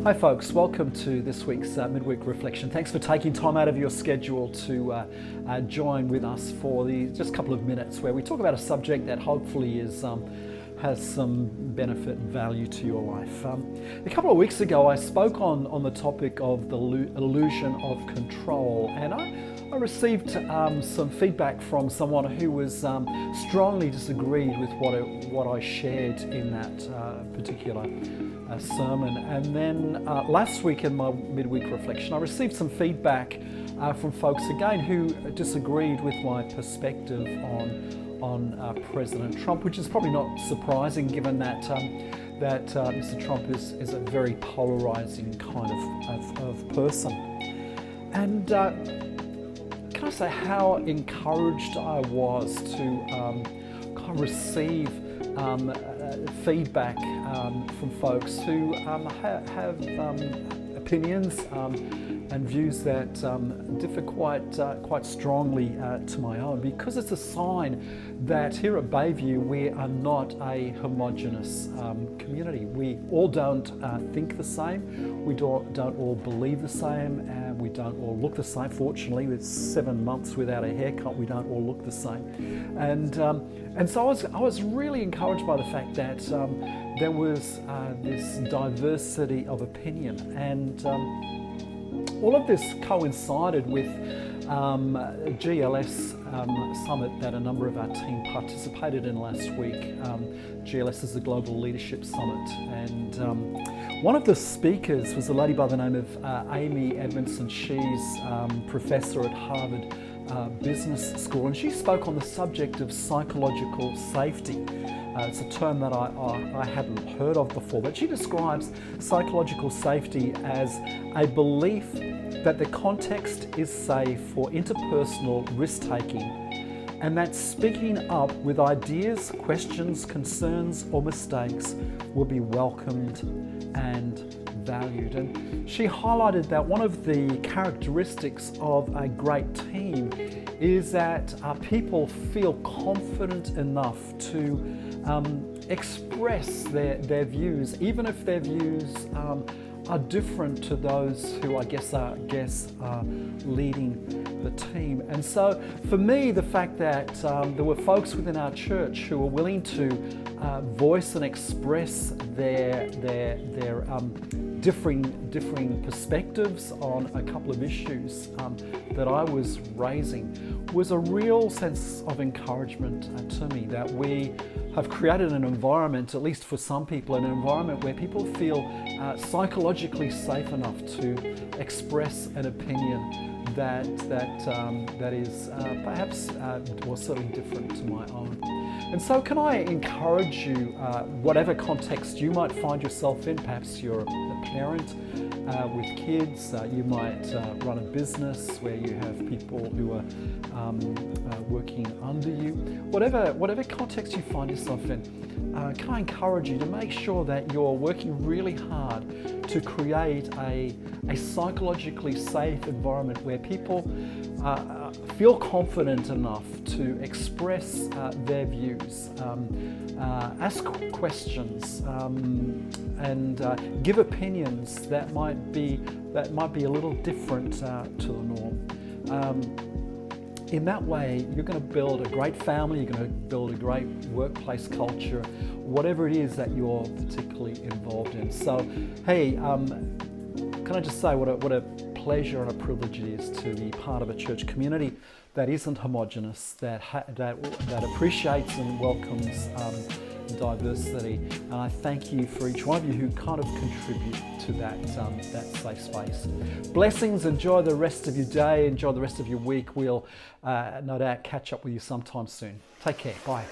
Hi folks, welcome to this week's midweek reflection. Thanks for taking time out of your schedule to join with us for the just couple of minutes where we talk about a subject that hopefully has some benefit and value to your life. A couple of weeks ago I spoke on the topic of the illusion of control, and I received some feedback from someone who was strongly disagreed with what I shared in that particular sermon. And then last week in my midweek reflection I received some feedback from folks again who disagreed with my perspective on President Trump, which is probably not surprising given that Mr. Trump is a very polarizing kind of person. And can I say how encouraged I was to kind of receive feedback from folks who have opinions and views that differ quite strongly to my own, because it's a sign that here at Bayview we are not a homogenous community. We all don't think the same, we don't all believe the same, and we don't all look the same. Fortunately, with 7 months without a haircut, we don't all look the same. And so I was really encouraged by the fact that there was this diversity of opinion, and all of this coincided with a GLS summit that a number of our team participated in last week. GLS is the Global Leadership Summit, and one of the speakers was a lady by the name of Amy Edmondson. She's professor at Harvard Business School, and she spoke on the subject of psychological safety. It's a term that I hadn't heard of before, but she describes psychological safety as a belief that the context is safe for interpersonal risk-taking, and that speaking up with ideas, questions, concerns, or mistakes will be welcomed and valued. And she highlighted that one of the characteristics of a great team is that people feel confident enough to express their views, even if their views are different to those who I guess are leading the team. And so for me, the fact that there were folks within our church who were willing to voice and express their differing perspectives on a couple of issues that I was raising was a real sense of encouragement to me, that we have created an environment, at least for some people, an environment where people feel psychologically safe enough to express an opinion that is perhaps certainly different to my own. And so can I encourage you, whatever context you might find yourself in, perhaps you're a parent with kids, you might run a business where you have people who are working under you, whatever context you find yourself in, can I encourage you to make sure that you're working really hard to create a psychologically safe environment where people feel confident enough to express their views, ask questions, and give opinions that might be a little different to the norm. In that way, you're going to build a great family, you're going to build a great workplace culture, whatever it is that you're particularly involved in. So, hey, can I just say what a pleasure and a privilege it is to be part of a church community that isn't homogenous, that appreciates and welcomes diversity. And I thank you for each one of you who kind of contribute to that safe space. Blessings. Enjoy the rest of your day. Enjoy the rest of your week. We'll no doubt catch up with you sometime soon. Take care. Bye.